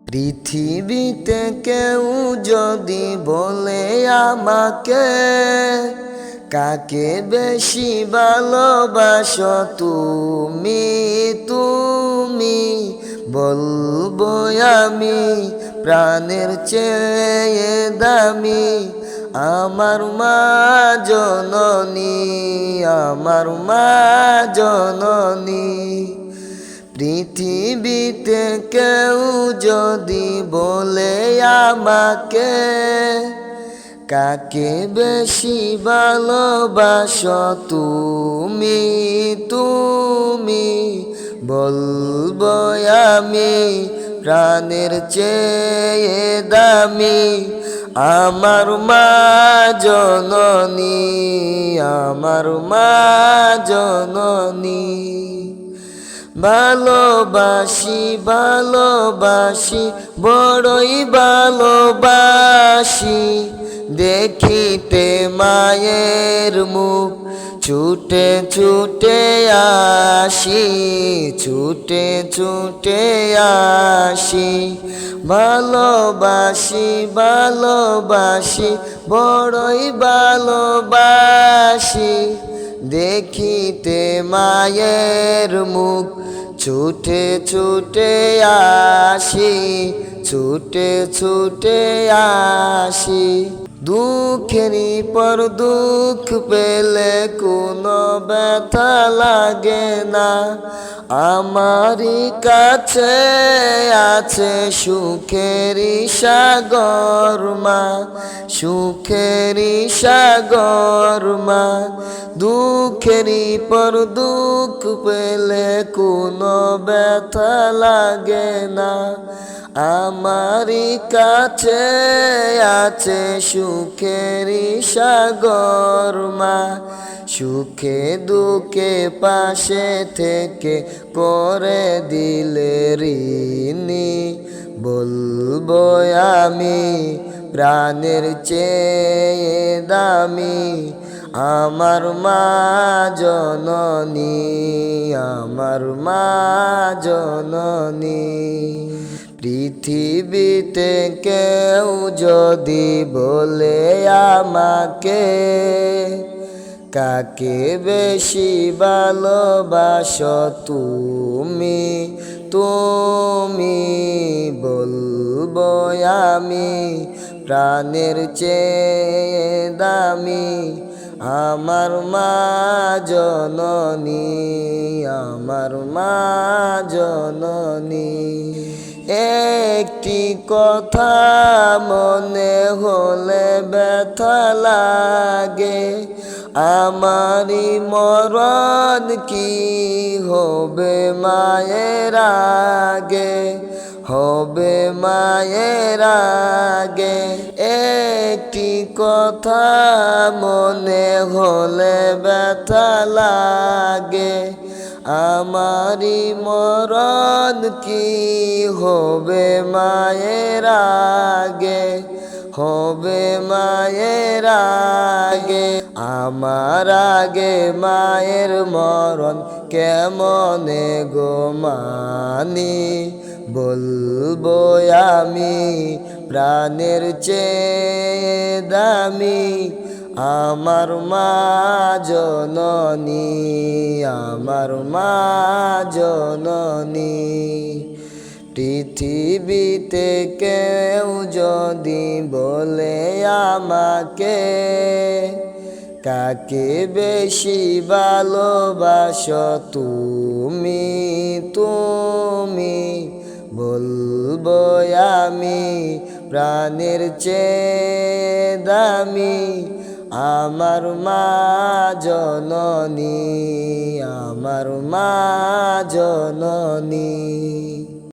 পৃথিবীতে কেউ যদি বলে আমাকে, কাকে বেশি ভালোবাসো তুমি তুমি, বলবো আমি প্রাণের চেয়ে দামি আমার মা জননী, আমার মা জননী। পৃথিবীতে কেউ যদি বলে আমাকে, কাকে বেশি ভালোবাসো তুমি তুমি, বলবো আমি প্রাণের চেয়ে দামি আমার মা জননী, আমার মা জননী। ভালোবাসি ভালোবাসি বড়ই ভালোবাসি, দেখিতে মায়ের মুখ ছুটে ছুটে আসি, ছুটে ছুটে আসি। ভালোবাসি ভালোবাসি বড়ই ভালোবাসি, দেখিতে মায়ের মুখ ছুটে ছুটে আসি, ছুটে ছুটে আসি। দুঃখেরই পর দুঃখ পেলে কোনো ব্যথা লাগে না, আমারই কাছে আছে সুখেরই সাগর মা, সুখেরই সাগর মা। দুঃখেরই পর দুঃখ পেলে কোনো ব্যথা লাগে না, আমারই কাছে আছে সুখেরই সাগর মা। সুখে দুঃখে পাশে থেকে করে দিলে ঋণী, বলবো আমি প্রাণের চেয়ে দামি আমার মা জননী, আমার মা জননী। পৃথিবীতে কেউ যদি বলে আমাকে, কাকে বেশি ভালোবাসো তুমি তুমি, বলবো আমি প্রাণের চেয়ে দামি আমার মা জননী, আমার মা জননী। একটি কথা মনে হলে ব্যথা লাগে, আমারই মরণ কি হবে মায়ের আগে, হবে মায়ের আগে। একটি কথা মনে হলে ব্যথা লাগে, আমারই মরণ কি হবে মায়ের আগে, হবে মায়ের আগে। আমার আগে মায়ের মরণ কেমনে গো মানি, বলবো আমি প্রাণের চেয়ে দামি আমার মা জননী, আমার মা জননী। পৃথিবীতে কেউ যদি বলে আমাকে, কাকে বেশি ভালোবাসো তুমি তুমি, বলবো আমি প্রাণের চেয়ে দামি আমার মা জননী, আমার মা জননী।